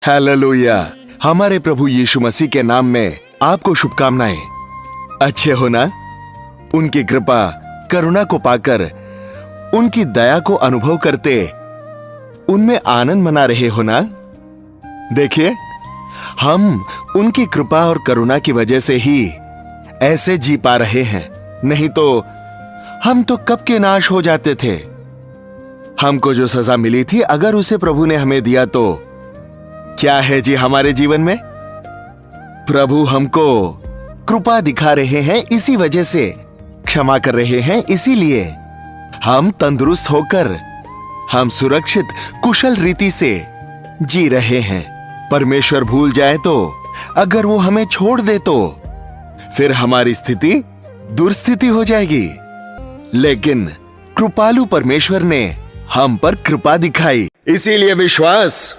Hallelujah. हमारे प्रभु यीशु मसीह के नाम में आपको शुभकामनाएं। अच्छे हो ना? उनकी कृपा करुणा को पाकर, उनकी दया को अनुभव करते, उनमें आनंद मना रहे हो ना? देखिए, हम उनकी कृपा और करुणा की वजह से ही ऐसे जी पा रहे हैं, नहीं तो हम तो कब के नाश हो जाते थे। हमको जो सजा मिली थी, अगर उसे प्रभु ने हमें दिया तो क्या है जी हमारे जीवन में? प्रभु हमको कृपा दिखा रहे हैं, इसी वजह से क्षमा कर रहे हैं, इसीलिए हम तंदुरुस्त होकर, हम सुरक्षित कुशल रीति से जी रहे हैं। परमेश्वर भूल जाए तो, अगर वो हमें छोड़ दे तो फिर हमारी स्थिति दुर्स्थिति हो जाएगी। लेकिन कृपालु परमेश्वर ने हम पर कृपा दिखाई, इसीलिए विश्वास,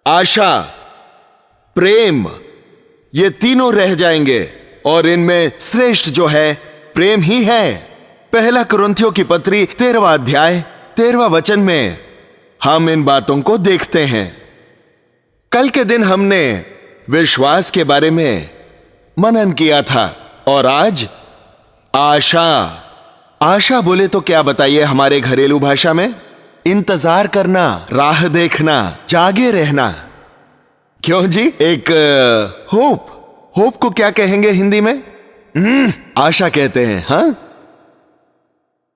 आशा, प्रेम, ये तीनों रह जाएंगे और इनमें श्रेष्ठ जो है प्रेम ही है। पहला कुरिन्थियों की पत्री 13वां अध्याय 13वां वचन में हम इन बातों को देखते हैं। कल के दिन हमने विश्वास के बारे में मनन किया था और आज आशा। आशा बोले तो क्या बताइए हमारे घरेलू भाषा में? इंतजार करना, राह देखना, जागे रहना। क्यों जी? एक होप। होप को क्या कहेंगे हिंदी में? आशा कहते हैं। हाँ,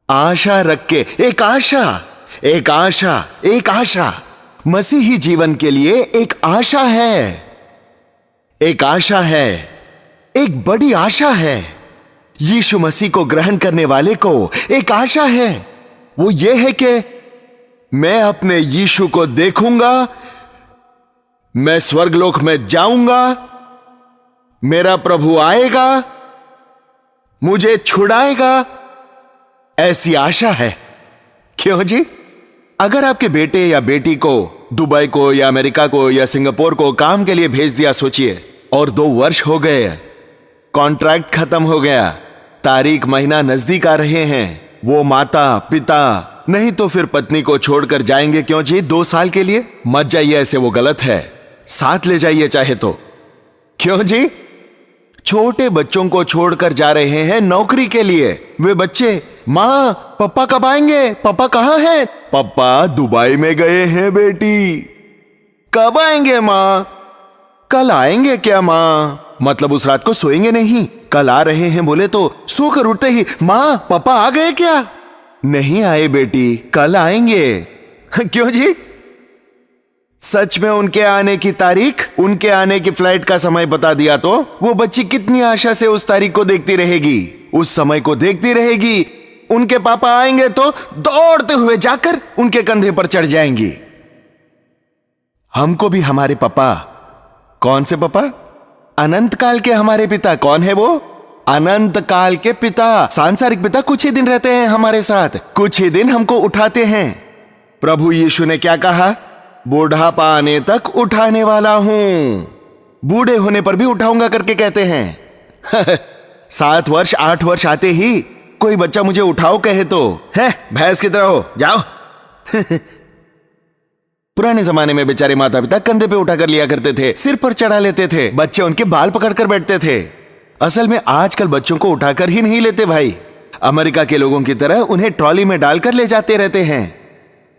आशा रख के, एक आशा, एक आशा, एक आशा। मसीही जीवन के लिए एक आशा है, एक आशा है, एक बड़ी आशा है। यीशु मसीह को ग्रहण करने वाले को एक आशा है। वो ये है कि मैं अपने यीशु को देखूंगा, मैं स्वर्गलोक में जाऊंगा, मेरा प्रभु आएगा, मुझे छुड़ाएगा, ऐसी आशा है। क्यों जी? अगर आपके बेटे या बेटी को दुबई को या अमेरिका को या सिंगापुर को काम के लिए भेज दिया, सोचिए, और 2 वर्ष हो गए, कॉन्ट्रैक्ट खत्म हो गया, तारीख महीना नजदीक आ रहे हैं, वो माता पिता नहीं तो फिर पत्नी को छोड़कर जाएंगे। क्यों जी? 2 साल के लिए मत जाइए, ऐसे वो गलत है। साथ ले जाइए चाहे तो। क्यों जी? छोटे बच्चों को छोड़कर जा रहे हैं नौकरी के लिए। वे बच्चे, मां पापा कब आएंगे, पापा कहां हैं? पापा दुबई में गए हैं बेटी। कब आएंगे मां? कल आएंगे क्या मां? मतलब उस रात को सोएंगे नहीं, कल आ रहे हैं बोले तो सोकर उठते ही, मां पापा आ गए क्या? नहीं आए बेटी, कल आएंगे। क्यों जी? सच में उनके आने की तारीख, उनके आने की फ्लाइट का समय बता दिया तो वो बच्ची कितनी आशा से उस तारीख को देखती रहेगी, उस समय को देखती रहेगी। उनके पापा आएंगे तो दौड़ते हुए जाकर उनके कंधे पर चढ़ जाएंगी। हमको भी हमारे पापा, कौन से पापा? अनंत काल के हमारे पिता। कौन है वो? अनंत काल के पिता। सांसारिक पिता कुछ ही दिन रहते हैं हमारे साथ, कुछ ही दिन हमको उठाते हैं। प्रभु यीशु ने क्या कहा? बुढ़ापा आने तक उठाने वाला हूं, बूढ़े होने पर भी उठाऊंगा करके कहते हैं। 7 वर्ष 8 वर्ष आते ही कोई बच्चा मुझे उठाओ कहे तो है भैंस की तरह हो जाओ। पुराने जमाने में बेचारे माता पिता कंधे पे उठाकर लिया करते थे, सिर पर चढ़ा लेते थे, बच्चे उनके बाल पकड़कर बैठते थे। असल में आजकल बच्चों को उठाकर ही नहीं लेते भाई। अमेरिका के लोगों की तरह उन्हें ट्रॉली में डालकर ले जाते रहते हैं,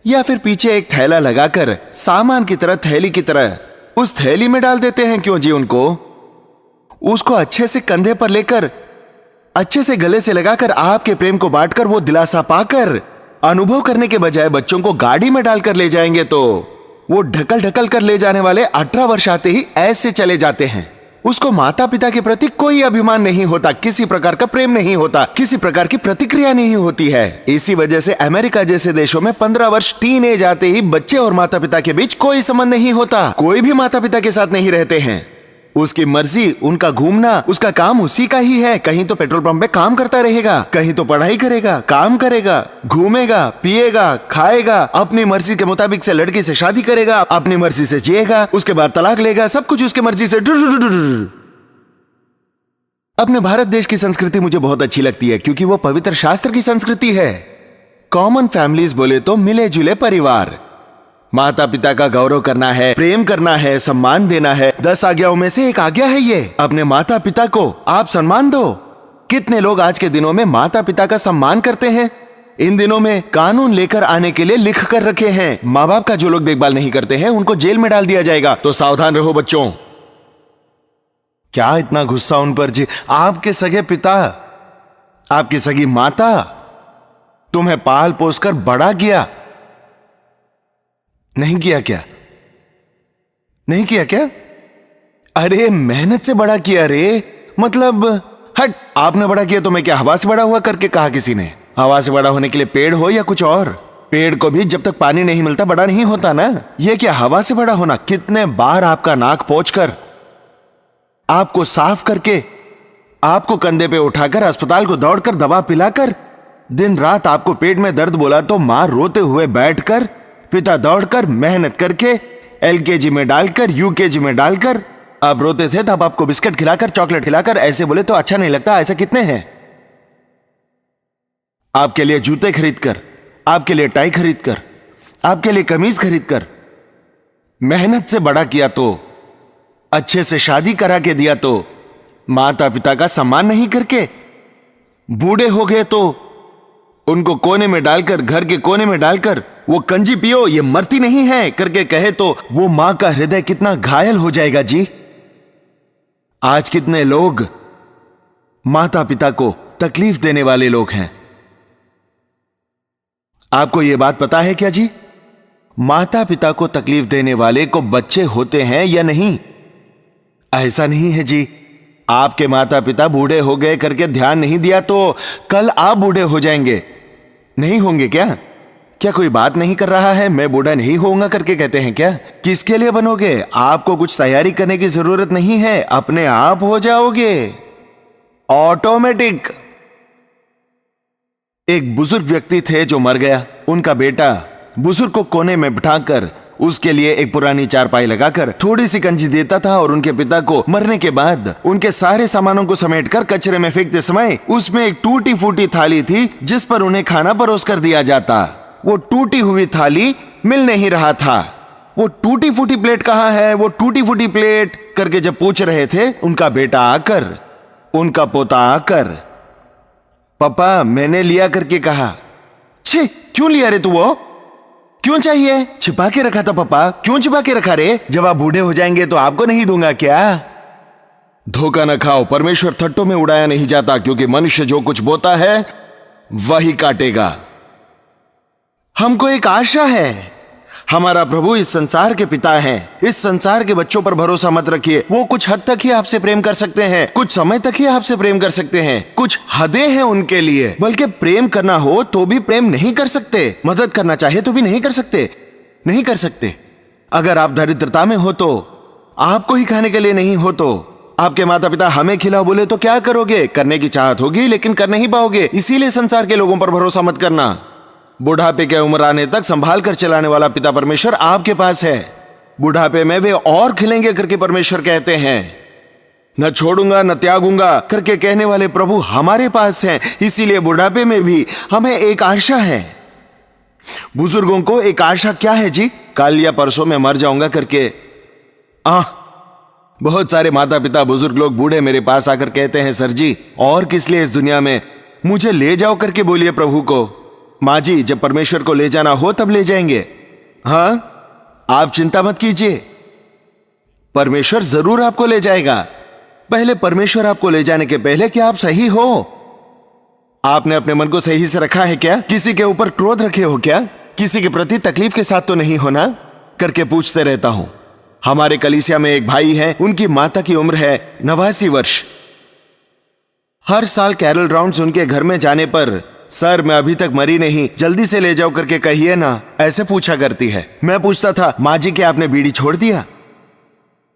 या फिर पीछे एक थैला लगाकर सामान की तरह, थैली की तरह उस थैली में डाल देते हैं। क्यों जी? उनको उसको अच्छे से कंधे पर लेकर, अच्छे से गले से लगाकर, आपके प्रेम को बांटकर, वो दिलासा पाकर अनुभव करने के बजाय बच्चों को गाड़ी में डालकर ले जाएंगे तो वो ढकल ढकल कर ले जाने वाले 18 वर्ष आते ही ऐसे चले जाते हैं। उसको माता पिता के प्रति कोई अभिमान नहीं होता, किसी प्रकार का प्रेम नहीं होता, किसी प्रकार की प्रतिक्रिया नहीं होती है। इसी वजह से अमेरिका जैसे देशों में 15 वर्ष टीन एज आते ही बच्चे और माता पिता के बीच कोई संबंध नहीं होता, कोई भी माता पिता के साथ नहीं रहते हैं। उसकी मर्जी, उनका घूमना, उसका काम उसी का ही है। कहीं तो पेट्रोल पंप पे काम करता रहेगा, कहीं तो पढ़ाई करेगा, काम करेगा, घूमेगा, पिएगा, खाएगा, अपनी मर्जी के मुताबिक से लड़की से शादी करेगा, अपनी मर्जी से जिएगा, उसके बाद तलाक लेगा, सब कुछ उसकी मर्जी से। अपने भारत देश की संस्कृति मुझे बहुत अच्छी लगती है, क्योंकि वो पवित्र शास्त्र की संस्कृति है। कॉमन फैमिलीज बोले तो मिले जुले परिवार, माता पिता का गौरव करना है, प्रेम करना है, सम्मान देना है। 10 आज्ञाओं में से एक आज्ञा है ये, अपने माता पिता को आप सम्मान दो। कितने लोग आज के दिनों में माता पिता का सम्मान करते हैं? इन दिनों में कानून लेकर आने के लिए लिख कर रखे हैं, माँ बाप का जो लोग देखभाल नहीं करते हैं उनको जेल में डाल दिया जाएगा। तो सावधान रहो बच्चों। क्या इतना गुस्सा उन पर जी? आपके सगे पिता, आपकी सगी माता तुम्हें पाल पोस कर बड़ा किया, नहीं किया क्या? नहीं किया क्या? अरे मेहनत से बड़ा किया रे। मतलब हट, आपने बड़ा किया तो मैं क्या हवा से बड़ा हुआ करके कहा किसी ने? हवा से बड़ा होने के लिए पेड़ हो या कुछ और? पेड़ को भी जब तक पानी नहीं मिलता बड़ा नहीं होता ना। ये क्या हवा से बड़ा होना? कितने बार आपका नाक पोंछकर, आपको साफ करके, आपको कंधे पे उठाकर अस्पताल को दौड़कर दवा पिलाकर, दिन रात आपको पेट में दर्द बोला तो मां रोते हुए बैठकर, पिता दौड़कर मेहनत करके एलकेजी में डालकर, यूकेजी में डालकर, आप रोते थे तब आपको बिस्किट खिलाकर, चॉकलेट खिलाकर, ऐसे बोले तो अच्छा नहीं लगता। ऐसे कितने हैं? आपके लिए जूते खरीदकर, आपके लिए टाई खरीदकर, आपके लिए कमीज खरीदकर, मेहनत से बड़ा किया तो, अच्छे से शादी करा के दिया तो, माता पिता का सम्मान नहीं करके, बूढ़े हो गए तो उनको कोने में डालकर, घर के कोने में डालकर, वो कंजी पियो ये मरती नहीं है करके कहे तो वो मां का हृदय कितना घायल हो जाएगा जी। आज कितने लोग माता पिता को तकलीफ देने वाले लोग हैं। आपको यह बात पता है क्या जी? माता पिता को तकलीफ देने वाले को बच्चे होते हैं या नहीं? ऐसा नहीं है जी। आपके माता पिता बूढ़े हो गए करके ध्यान नहीं दिया तो कल आप बूढ़े हो जाएंगे, नहीं होंगे क्या? क्या कोई बात नहीं कर रहा है? मैं बूढ़ा नहीं होऊंगा करके कहते हैं क्या? किसके लिए बनोगे? आपको कुछ तैयारी करने की जरूरत नहीं है, अपने आप हो जाओगे ऑटोमेटिक। एक बुजुर्ग व्यक्ति थे जो मर गया। उनका बेटा बुजुर्ग को कोने में बिठाकर उसके लिए एक पुरानी चारपाई लगाकर थोड़ी सी कंजी देता था और उनके पिता को मरने के बाद उनके सारे सामानों को समेटकर कचरे में फेंकते समय उसमें एक टूटी फूटी थाली थी जिस पर उन्हें खाना परोस कर दिया जाता। वो टूटी हुई थाली मिल नहीं रहा था। वो टूटी फूटी प्लेट कहां है, वो टूटी फूटी प्लेट करके जब पूछ रहे थे, उनका बेटा आकर, उनका पोता आकर, पापा मैंने लिया करके कहा। छे, क्यों लिया रे तू? वो क्यों चाहिए? छिपा के रखा था पापा। क्यों छिपा के रखा रे? जब आप बूढ़े हो जाएंगे तो आपको नहीं दूंगा क्या? धोखा न खाओ, परमेश्वर थट्टों में उड़ाया नहीं जाता, क्योंकि मनुष्य जो कुछ बोता है वही काटेगा। हमको एक आशा है, हमारा प्रभु इस संसार के पिता हैं। इस संसार के बच्चों पर भरोसा मत रखिए। वो कुछ हद तक ही आपसे प्रेम कर सकते हैं, कुछ समय तक ही आपसे प्रेम कर सकते हैं, कुछ हदें हैं उनके लिए। बल्कि प्रेम करना हो तो भी प्रेम नहीं कर सकते, मदद करना चाहे तो भी नहीं कर सकते, नहीं कर सकते। अगर आप दरिद्रता में हो तो, आपको ही खाने के लिए नहीं हो तो, आपके माता पिता हमें खिलाओ बोले तो क्या करोगे? करने की चाहत होगी लेकिन कर नहीं पाओगे। इसीलिए संसार के लोगों पर भरोसा मत करना। बुढ़ापे के उम्र आने तक संभाल कर चलाने वाला पिता परमेश्वर आपके पास है। बुढ़ापे में वे और खिलेंगे करके परमेश्वर कहते हैं। न छोड़ूंगा न त्यागूंगा करके कहने वाले प्रभु हमारे पास हैं। इसीलिए बुढ़ापे में भी हमें एक आशा है। बुजुर्गों को एक आशा क्या है जी? कल या परसों में मर जाऊंगा करके। बहुत सारे माता पिता बुजुर्ग लोग बूढ़े मेरे पास आकर कहते हैं, सर जी और किस लिए इस दुनिया में, मुझे ले जाओ करके बोलिए प्रभु को। माँ जी जब परमेश्वर को ले जाना हो तब ले जाएंगे। हाँ, आप चिंता मत कीजिए, परमेश्वर जरूर आपको ले जाएगा। पहले परमेश्वर आपको ले जाने के पहले क्या आप सही हो? आपने अपने मन को सही से रखा है क्या? किसी के ऊपर क्रोध रखे हो क्या? किसी के प्रति तकलीफ के साथ तो नहीं होना करके पूछते रहता हूं। हमारे कलीसिया में एक भाई है, उनकी माता की उम्र है 89 वर्ष। हर साल कैरल राउंड्स उनके घर में जाने पर, सर मैं अभी तक मरी नहीं, जल्दी से ले जाओ करके कहिए ना, ऐसे पूछा करती है। मैं पूछता था, माँ जी क्या आपने बीड़ी छोड़ दिया?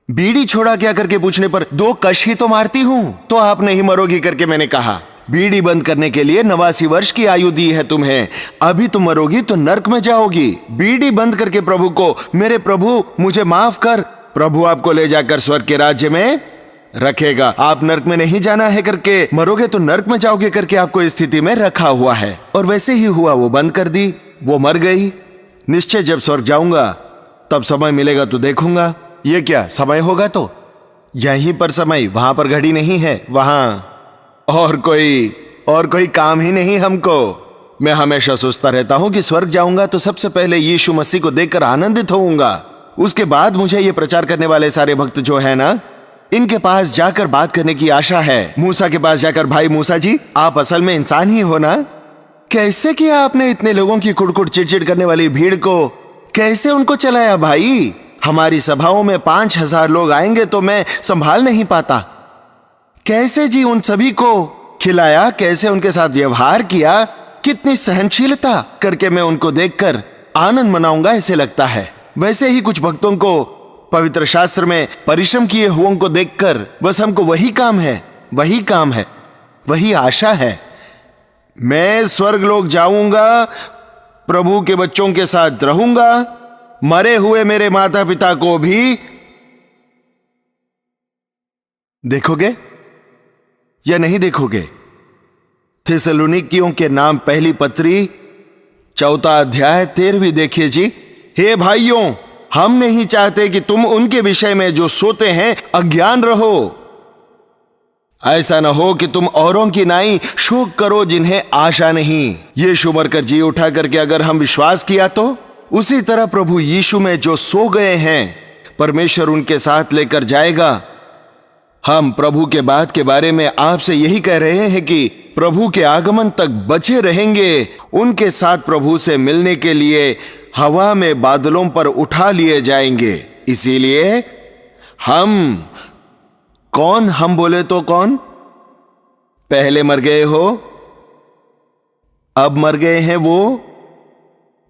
बीड़ी छोड़ा क्या करके पूछने पर 2 कश ही तो मारती हूं तो आप नहीं मरोगी करके मैंने कहा। बीड़ी बंद करने के लिए 89 वर्ष की आयु दी है तुम्हें, अभी तुम मरोगी तो नर्क में जाओगी। बीड़ी बंद करके प्रभु को, मेरे प्रभु मुझे माफ कर, प्रभु आपको ले जाकर स्वर्ग के राज्य में रखेगा। आप नर्क में नहीं जाना है करके, मरोगे तो नर्क में जाओगे करके आपको इस स्थिति में रखा हुआ है। और वैसे ही हुआ, वो बंद कर दी, वो मर गई। निश्चय जब स्वर्ग जाऊंगा तब समय मिलेगा तो देखूंगा। ये क्या समय होगा तो यहीं पर समय, वहां पर घड़ी नहीं है, वहां और कोई काम ही नहीं हमको। मैं हमेशा सोचता रहता हूं कि स्वर्ग जाऊंगा तो सबसे पहले यीशु मसीह को देखकर आनंदित होऊंगा। उसके बाद मुझे ये प्रचार करने वाले सारे भक्त जो है ना, इनके पास जाकर बात करने की आशा है। मूसा के पास जाकर, भाई मूसा जी, आप असल में इंसान ही हो ना? कैसे किया आपने इतने लोगों की कुड़कुड़ चिड़चिड़ करने वाली भीड़ को, कैसे उनको चलाया भाई? हमारी सभाओं में 5,000 लोग आएंगे तो मैं संभाल नहीं पाता। कैसे जी उन सभी को खिलाया, कैसे उनके साथ व्यवहार किया, कितनी सहनशीलता करके मैं उनको देखकर आनंद मनाऊंगा ऐसे लगता है। वैसे ही कुछ भक्तों को पवित्र शास्त्र में परिश्रम किए हुओं को देखकर बस हमको वही काम है, वही आशा है। मैं स्वर्ग लोक जाऊंगा, प्रभु के बच्चों के साथ रहूंगा, मरे हुए मेरे माता पिता को भी देखोगे या नहीं देखोगे? थिस्सलुनीकियों के नाम पहली पत्री 4 अध्याय 13 देखिए जी। हे भाइयों, हम नहीं चाहते कि तुम उनके विषय में जो सोते हैं अज्ञान रहो। ऐसा न हो कि तुम औरों की नाई शोक करो जिन्हें आशा नहीं। यीशु मरकर जी उठा करके अगर हम विश्वास किया तो उसी तरह प्रभु यीशु में जो सो गए हैं परमेश्वर उनके साथ लेकर जाएगा। हम प्रभु के बात के बारे में आपसे यही कह रहे हैं कि प्रभु के आगमन तक बचे रहेंगे। उनके साथ प्रभु से मिलने के लिए हवा में बादलों पर उठा लिए जाएंगे। इसीलिए हम बोले तो कौन? पहले मर गए हो, अब मर गए हैं वो।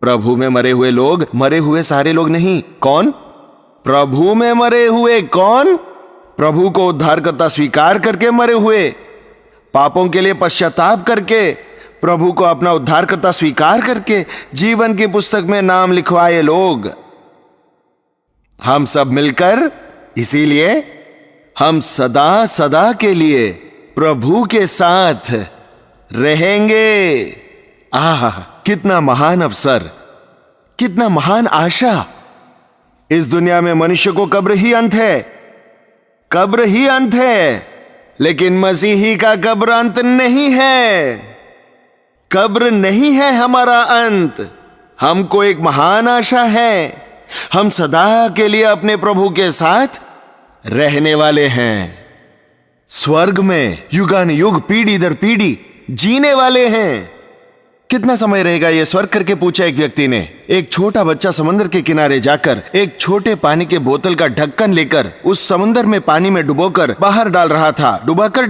प्रभु में मरे हुए लोग, मरे हुए सारे लोग नहीं। कौन? प्रभु में मरे हुए। कौन? प्रभु को उद्धारकर्ता स्वीकार करके मरे हुए, पापों के लिए पश्चाताप करके, प्रभु को अपना उद्धारकर्ता स्वीकार करके जीवन की पुस्तक में नाम लिखवाए लोग। हम सब मिलकर, इसीलिए हम सदा सदा के लिए प्रभु के साथ रहेंगे। आह, कितना महान अवसर, कितना महान आशा। इस दुनिया में मनुष्य को कब्र ही अंत है, कब्र ही अंत है, लेकिन मसीही का कब्र अंत नहीं है। कब्र नहीं है हमारा अंत। हमको एक महान आशा है। हम सदा के लिए अपने प्रभु के साथ रहने वाले हैं। स्वर्ग में युगान युग, पीढ़ी दर पीढ़ी जीने वाले हैं। कितना समय रहेगा ये स्वर्ग करके पूछा एक व्यक्ति ने। एक छोटा बच्चा समंदर के किनारे जाकर एक छोटे पानी के बोतल का ढक्कन लेकर उस समंदर में पानी में डुबोकर बाहर डाल रहा था। डुबाकर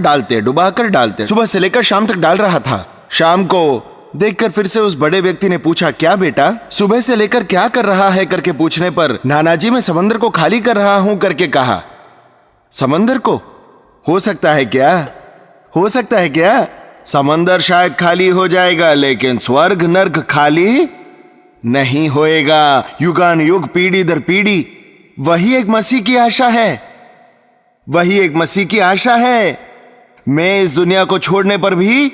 डालते सुबह से लेकर शाम तक डाल रहा था। शाम को देखकर फिर से उस बड़े व्यक्ति ने पूछा, क्या बेटा सुबह से लेकर क्या कर रहा है करके पूछने पर, नाना जी मैं समंदर को खाली कर रहा हूं करके कहा। समंदर को? हो सकता है क्या? समंदर शायद खाली हो जाएगा, लेकिन स्वर्ग नर्क खाली नहीं होएगा। युगान युग, पीढ़ी दर पीढ़ी वही एक मसीह की आशा है। मैं इस दुनिया को छोड़ने पर भी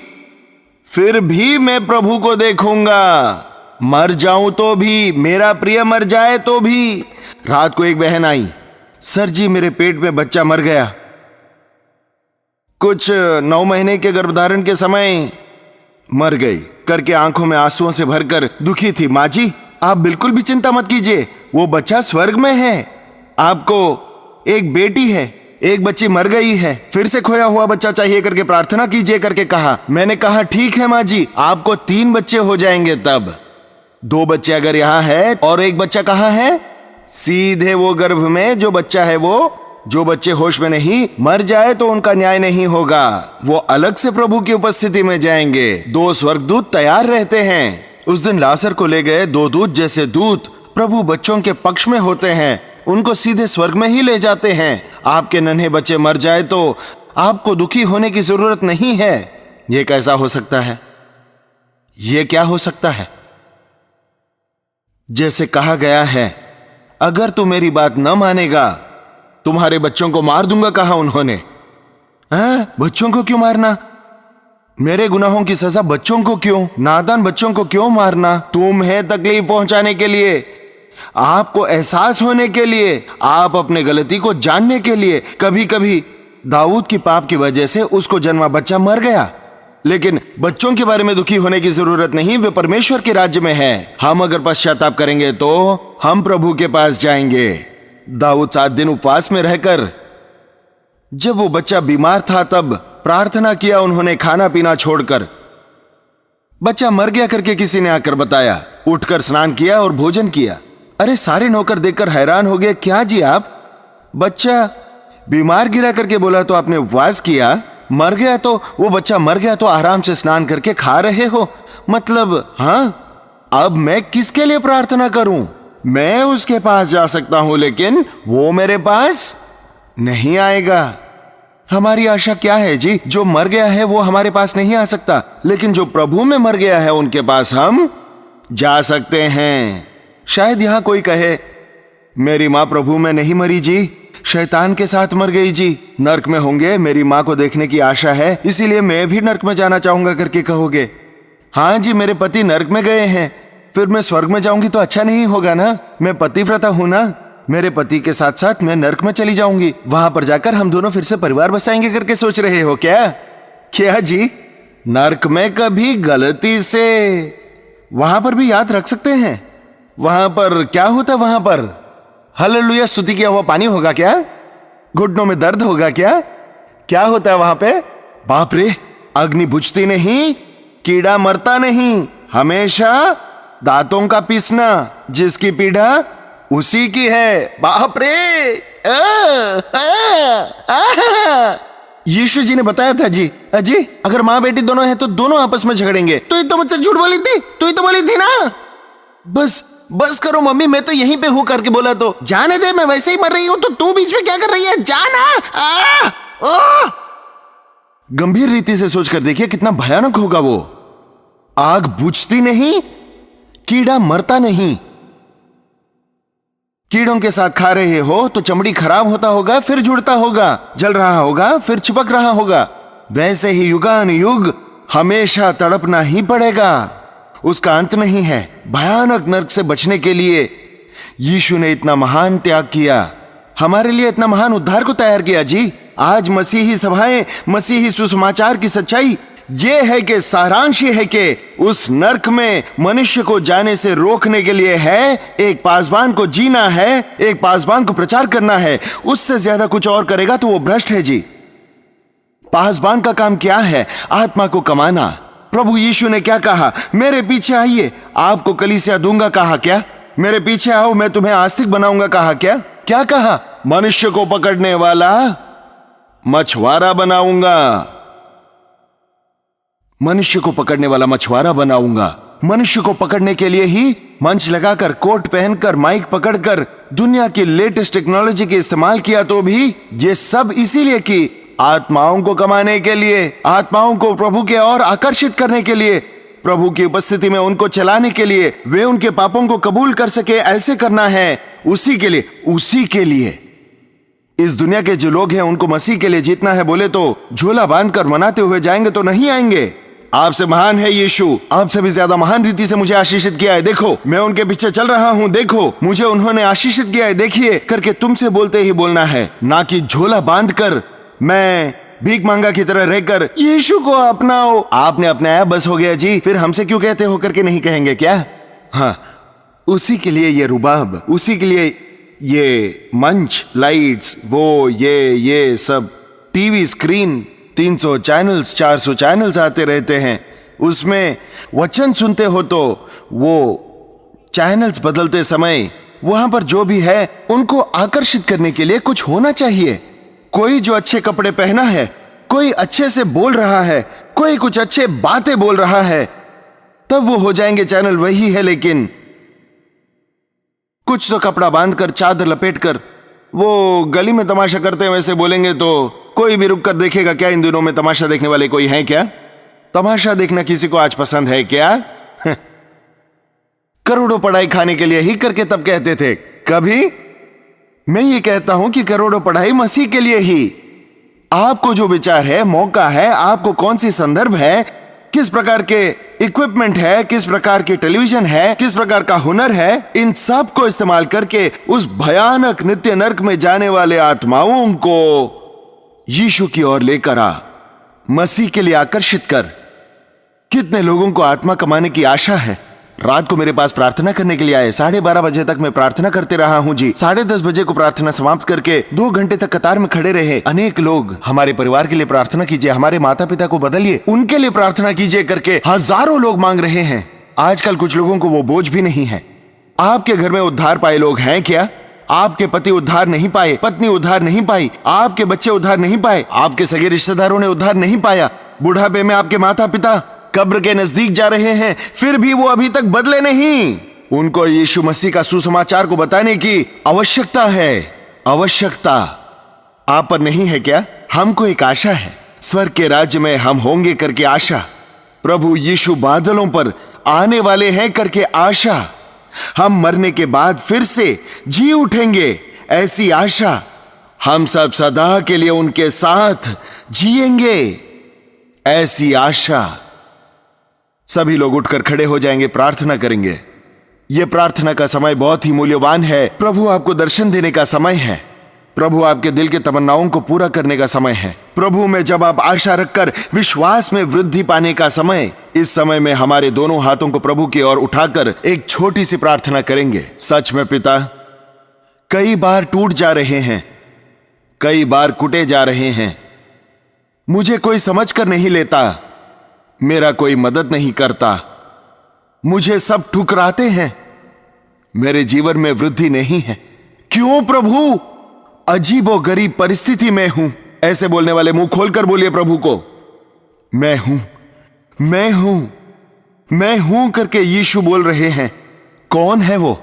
फिर भी मैं प्रभु को देखूंगा। मर जाऊं तो भी, मेरा प्रिय मर जाए तो भी। रात को एक बहन आई, सर जी मेरे पेट में बच्चा मर गया। कुछ 9 महीने के गर्भधारण के समय मर गई करके आंखों में आंसुओं से भरकर दुखी थी। माँ जी आप बिल्कुल भी चिंता मत कीजिए, वो बच्चा स्वर्ग में है। आपको एक बेटी है, एक बच्ची मर गई है, फिर से खोया हुआ बच्चा चाहिए करके प्रार्थना कीजिए करके कहा। मैंने कहा ठीक है माँ जी, आपको 3 बच्चे हो जाएंगे। तब 2 बच्चे अगर यहाँ है और एक बच्चा कहाँ है? सीधे वो गर्भ में जो बच्चा है, वो जो बच्चे होश में नहीं, मर जाए तो उनका न्याय नहीं होगा। वो अलग से प्रभु की उपस्थिति में जाएंगे। 2 स्वर्गदूत तैयार रहते हैं। उस दिन लाजर को ले गए 2 दूत जैसे दूत प्रभु बच्चों के पक्ष में होते हैं, उनको सीधे स्वर्ग में ही ले जाते हैं। आपके नन्हे बच्चे मर जाए तो आपको दुखी होने की जरूरत नहीं है। ये कैसा हो सकता है? ये क्या हो सकता है? जैसे कहा गया है, अगर तू मेरी बात न मानेगा तुम्हारे बच्चों को मार दूंगा, कहा उन्होंने। बच्चों को क्यों मारना? मेरे गुनाहों की सजा बच्चों को क्यों? नादान बच्चों को क्यों मारना? तुम है तकलीफ पहुंचाने के लिए। आपको एहसास होने के लिए, आप अपने गलती को जानने के लिए। कभी कभी दाऊद की पाप की वजह से उसको जन्मा बच्चा मर गया, लेकिन बच्चों के बारे में दुखी होने की जरूरत नहीं, वे परमेश्वर के राज्य में हैं। हम अगर पश्चाताप करेंगे तो हम प्रभु के पास जाएंगे। दाऊद 7 दिन उपवास में रहकर, जब वो बच्चा बीमार था तब प्रार्थना किया उन्होंने, खाना पीना छोड़कर। बच्चा मर गया करके किसी ने आकर बताया, उठकर स्नान किया और भोजन किया। अरे सारे नौकर देखकर हैरान हो गए, क्या जी आप, बच्चा बीमार गिरा करके बोला तो आपने उपवास किया, मर गया तो वो बच्चा मर गया तो आराम से स्नान करके खा रहे हो। मतलब हाँ, अब मैं किसके लिए प्रार्थना करूं? मैं उसके पास जा सकता हूं, लेकिन वो मेरे पास नहीं आएगा। हमारी आशा क्या है जी? जो मर गया है वो हमारे पास नहीं आ सकता, लेकिन जो प्रभु में मर गया है उनके पास हम जा सकते हैं। शायद यहां कोई कहे, मेरी मां प्रभु में नहीं मरी जी, शैतान के साथ मर गई जी, नर्क में होंगे, मेरी मां को देखने की आशा है, इसीलिए मैं भी नर्क में जाना चाहूंगा करके कहोगे। हाँ जी, मेरे पति नर्क में गए हैं, फिर मैं स्वर्ग में जाऊंगी तो अच्छा नहीं होगा ना? मैं पतिव्रता हूं ना, मेरे पति के साथ साथ मैं नर्क में चली जाऊंगी, वहां पर जाकर हम दोनों फिर से परिवार बसाएंगे करके सोच रहे हो क्या? क्या जी? नर्क में कभी गलती से वहां पर भी याद रख सकते हैं? वहां पर क्या होता? वहां पर हालेलुया स्तुति किया हुआ पानी होगा क्या? घुटनों में दर्द होगा क्या? क्या होता है वहां पे? बाप रे, अग्नि बुझती नहीं, कीड़ा मरता नहीं, हमेशा दांतों का पीसना, जिसकी पीड़ा उसी की है। बाप रे, यीशु जी ने बताया था जी, अजी अगर माँ बेटी दोनों हैं तो दोनों आपस में झगड़ेंगे। तो ये तो मुझसे झूठ बोली थी, तू ही तो बोली थी ना। बस करो मम्मी, मैं तो यहीं पे हूं करके बोला तो। जाने दे, मैं वैसे ही मर रही हूं तो तू बीच में क्या कर रही है? जाना। गंभीर रीति से सोचकर देखिए कितना भयानक होगा वो। आग बुझती नहीं, कीड़ा मरता नहीं। कीड़ों के साथ खा रहे हो तो चमड़ी खराब होता होगा, फिर जुड़ता होगा, जल रहा होगा, फिर चिपक रहा होगा। वैसे ही युगान युग हमेशा तड़पना ही पड़ेगा, उसका अंत नहीं है। भयानक नरक से बचने के लिए यीशु ने इतना महान त्याग किया, हमारे लिए इतना महान उद्धार को तैयार किया जी। आज मसीही सभाएं, मसीही सुसमाचार की सच्चाई ये है कि सारांश ये है कि उस नरक में मनुष्य को जाने से रोकने के लिए है, एक पासबान को जीना है, एक पासबान को प्रचार करना है। उससे ज्यादा कुछ और करेगा तो वो भ्रष्ट है जी। पासबान का काम क्या है? आत्मा को कमाना। प्रभु यीशु ने क्या कहा? मेरे पीछे आइए, आपको कलीसिया दूंगा। कहा क्या? मेरे पीछे आओ, मैं तुम्हें आस्तिक बनाऊंगा। कहा क्या? क्या कहा? मनुष्य को पकड़ने वाला मछुआरा बनाऊंगा। मनुष्य को पकड़ने वाला मछुआरा बनाऊंगा। मनुष्य को पकड़ने के लिए ही मंच लगाकर, कोट पहनकर, माइक पकड़कर दुनिया की लेटेस्ट टेक्नोलॉजी के इस्तेमाल किया, तो भी ये सब इसीलिए कि आत्माओं को कमाने के लिए, आत्माओं को प्रभु के और आकर्षित करने के लिए, प्रभु की उपस्थिति में उनको चलाने के लिए, वे उनके पापों को कबूल कर सके, ऐसे करना है। उसी के लिए इस दुनिया के जो लोग हैं उनको मसीह के लिए जीतना है बोले तो झोला बांधकर मनाते हुए जाएंगे तो नहीं आएंगे। आपसे महान है यीशु, आपसे भी ज्यादा महान रीति से मुझे आशीषित किया है। देखो मैं उनके पीछे चल रहा हूं, देखो मुझे उन्होंने आशीषित किया है, देखिए करके तुमसे बोलते ही बोलना है, ना कि झोला बांधकर मैं भीख मांगा की तरह रहकर यीशु को अपनाओ। आपने अपनाया, बस हो गया जी, फिर हमसे क्यों कहते हो करके नहीं कहेंगे क्या? हाँ, उसी के लिए ये रुबाब, उसी के लिए ये मंच, लाइट्स, वो ये सब टीवी स्क्रीन, 300 चैनल्स, 400 चैनल्स आते रहते हैं। उसमें वचन सुनते हो तो वो चैनल्स बदलते समय वहां पर जो भी है उनको आकर्षित करने के लिए कुछ होना चाहिए। कोई जो अच्छे कपड़े पहना है, कोई अच्छे से बोल रहा है, कोई कुछ अच्छे बातें बोल रहा है, तब वो हो जाएंगे चैनल वही है। लेकिन कुछ तो कपड़ा बांधकर, चादर लपेटकर वो गली में तमाशा करते हैं, वैसे बोलेंगे तो कोई भी रुक कर देखेगा क्या? इन दिनों में तमाशा देखने वाले कोई है क्या? तमाशा देखना किसी को आज पसंद है क्या? करोड़ों पढ़ाई खाने के लिए ही करके तब कहते थे। कभी मैं ये कहता हूं कि करोड़ों पढ़ाई मसीह के लिए ही। आपको जो विचार है, मौका है, आपको कौन सी संदर्भ है, किस प्रकार के इक्विपमेंट है, किस प्रकार के टेलीविजन है, किस प्रकार का हुनर है, इन सब को इस्तेमाल करके उस भयानक नित्य नरक में जाने वाले आत्माओं को यीशु की ओर लेकर आ, मसीह के लिए आकर्षित कर। कितने लोगों को आत्मा कमाने की आशा है। रात को मेरे पास प्रार्थना करने के लिए आए। 12:30 बजे तक मैं प्रार्थना करते रहा हूं जी। 10:30 बजे को प्रार्थना समाप्त करके 2 घंटे तक कतार में खड़े रहे। अनेक लोग हमारे परिवार के लिए प्रार्थना कीजिए, हमारे माता पिता को बदलिए, उनके लिए प्रार्थना कीजिए करके हजारों लोग मांग रहे हैं। आजकल कुछ लोगों को वो बोझ भी नहीं है। आपके घर में उद्धार पाए लोग हैं क्या? आपके पति उद्धार नहीं पाए, पत्नी उद्धार नहीं पाई, आपके बच्चे उद्धार नहीं पाए, आपके सगे रिश्तेदारों ने उद्धार नहीं पाया। बुढ़ापे में आपके माता पिता कब्र के नजदीक जा रहे हैं, फिर भी वो अभी तक बदले नहीं। उनको यीशु मसीह का सुसमाचार को बताने की आवश्यकता है। आवश्यकता आप पर नहीं है क्या? हमको एक आशा है, स्वर्ग के राज्य में हम होंगे करके आशा। प्रभु यीशु बादलों पर आने वाले हैं करके आशा। हम मरने के बाद फिर से जी उठेंगे, ऐसी आशा। हम सब सदा के लिए उनके साथ जिएंगे, ऐसी आशा। सभी लोग उठकर खड़े हो जाएंगे, प्रार्थना करेंगे। यह प्रार्थना का समय बहुत ही मूल्यवान है। प्रभु आपको दर्शन देने का समय है। प्रभु आपके दिल के तमन्नाओं को पूरा करने का समय है। प्रभु में जब आप आशा रखकर विश्वास में वृद्धि पाने का समय। इस समय में हमारे दोनों हाथों को प्रभु की ओर उठाकर एक छोटी सी प्रार्थना करेंगे। सच में पिता, कई बार टूट जा रहे हैं, कई बार कुटे जा रहे हैं। मुझे कोई समझ कर नहीं लेता, मेरा कोई मदद नहीं करता, मुझे सब ठुकराते हैं, मेरे जीवन में वृद्धि नहीं है। क्यों प्रभु? अजीबो गरीब परिस्थिति में हूं। ऐसे बोलने वाले मुंह खोलकर बोलिए प्रभु को, मैं हूं, मैं हूं, मैं हूं करके यीशु बोल रहे हैं। कौन है वो?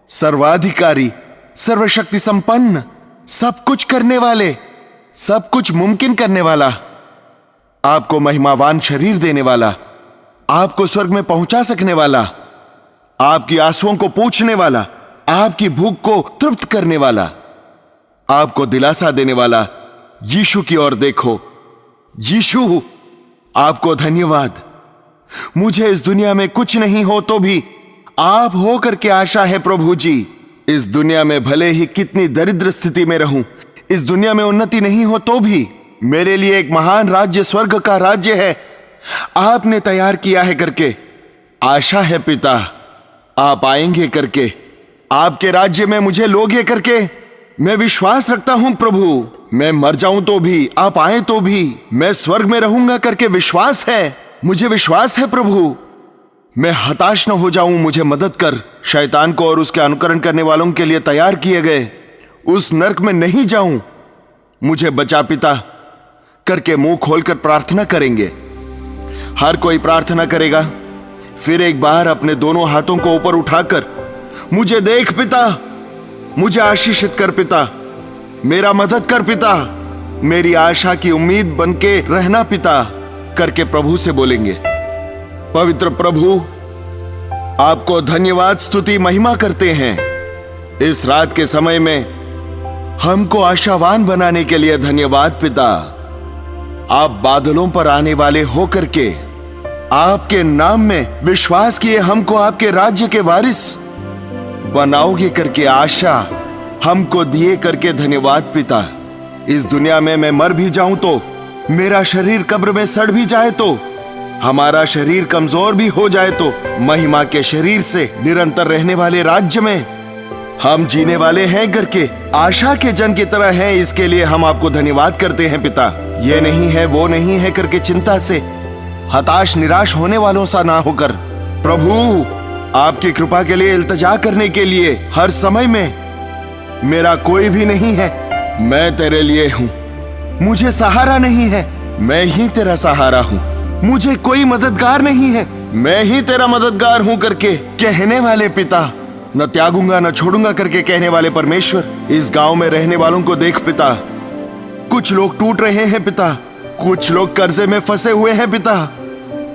सर्वाधिकारी, सर्वशक्ति संपन्न, सब कुछ करने वाले, सब कुछ मुमकिन करने वाला, आपको महिमावान शरीर देने वाला, आपको स्वर्ग में पहुंचा सकने वाला, आपकी आंसुओं को पूछने वाला, आपकी भूख को तृप्त करने वाला, आपको दिलासा देने वाला। यीशु की ओर देखो। यीशु, आपको धन्यवाद। मुझे इस दुनिया में कुछ नहीं हो तो भी आप हो करके आशा है प्रभु जी। इस दुनिया में भले ही कितनी दरिद्र स्थिति में रहूं, इस दुनिया में उन्नति नहीं हो तो भी मेरे लिए एक महान राज्य, स्वर्ग का राज्य है, आपने तैयार किया है करके आशा है पिता। आप आएंगे करके, आपके राज्य में मुझे लोगे करके मैं विश्वास रखता हूं प्रभु। मैं मर जाऊं तो भी, आप आए तो भी मैं स्वर्ग में रहूंगा करके विश्वास है। मुझे विश्वास है प्रभु। मैं हताश न हो जाऊं, मुझे मदद कर। शैतान को और उसके अनुकरण करने वालों के लिए तैयार किए गए उस नरक में नहीं जाऊं, मुझे बचा पिता करके मुंह खोलकर प्रार्थना करेंगे। हर कोई प्रार्थना करेगा। फिर एक बार अपने दोनों हाथों को ऊपर उठाकर, मुझे देख पिता, मुझे आशीषित कर पिता, मेरा मदद कर पिता, मेरी आशा की उम्मीद बनके रहना पिता करके प्रभु से बोलेंगे। पवित्र प्रभु, आपको धन्यवाद, स्तुति, महिमा करते हैं। इस रात के समय में हमको आशावान बनाने के लिए धन्यवाद पिता। आप बादलों पर आने वाले होकर के आपके नाम में विश्वास किए हमको आपके राज्य के वारिस बनाओगे करके आशा हमको दिए करके धन्यवाद पिता। इस दुनिया में मैं मर भी जाऊं तो, मेरा शरीर कब्र में सड़ भी जाए तो, हमारा शरीर कमजोर भी हो जाए तो, महिमा के शरीर से निरंतर रहने वाले राज्य में हम जीने वाले हैं करके आशा के जन की तरह हैं। इसके लिए हम आपको धन्यवाद करते हैं पिता। ये नहीं है, वो नहीं है करके चिंता से हताश निराश होने वालों सा ना होकर प्रभु आपकी कृपा के लिए इल्तिजा करने के लिए हर समय में, मेरा कोई भी नहीं है, मैं तेरे लिए हूं, मुझे सहारा नहीं है, मैं ही तेरा सहारा हूं, मुझे कोई मददगार नहीं है, मैं ही तेरा मददगार हूं करके कहने वाले पिता, न त्यागूंगा न छोड़ूंगा करके कहने वाले परमेश्वर। इस गांव में रहने वालों को देख पिता, कुछ लोग टूट रहे हैं पिता, कुछ लोग कर्जे में फंसे हुए हैं पिता,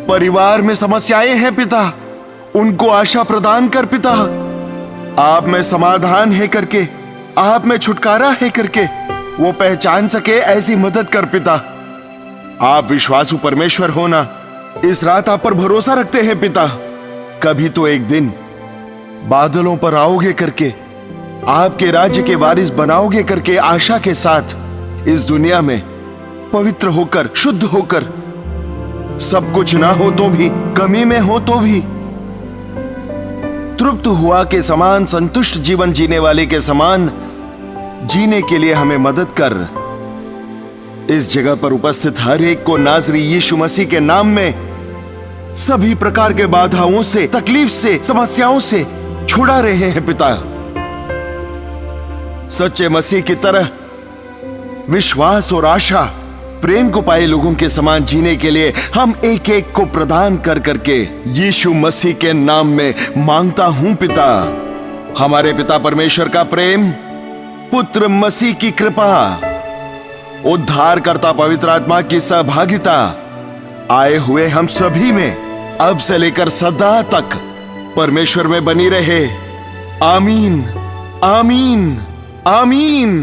परिवार में समस्याएं हैं पिता, उनको आशा प्रदान कर पिता। आप में समाधान है करके, आप में छुटकारा है करके वो पहचान सके, ऐसी मदद कर पिता। आप विश्वासु परमेश्वर हो ना, इस रात आप पर भरोसा रखते हैं पिता। कभी तो एक दिन बादलों पर आओगे करके, आपके राज्य के वारिस बनाओगे करके आशा के साथ इस दुनिया में पवित्र होकर, शुद्ध होकर, सब कुछ ना हो तो भी, कमी में हो तो भी, तृप्त हुआ के समान, संतुष्ट जीवन जीने वाले के समान जीने के लिए हमें मदद कर। इस जगह पर उपस्थित हर एक को नाज़री यीशु मसीह के नाम में सभी प्रकार के बाधाओं से, तकलीफ से, समस्याओं से छुड़ा रहे हैं पिता। सच्चे मसीह की तरह विश्वास और आशा, प्रेम को पाए लोगों के समान जीने के लिए हम एक एक को प्रदान कर करके यीशु मसीह के नाम में मांगता हूं पिता। हमारे पिता परमेश्वर का प्रेम, पुत्र मसीह की कृपा, उद्धारकर्ता पवित्र आत्मा की सहभागिता आए हुए हम सभी में अब से लेकर सदा तक परमेश्वर में बनी रहे। आमीन, आमीन, आमीन।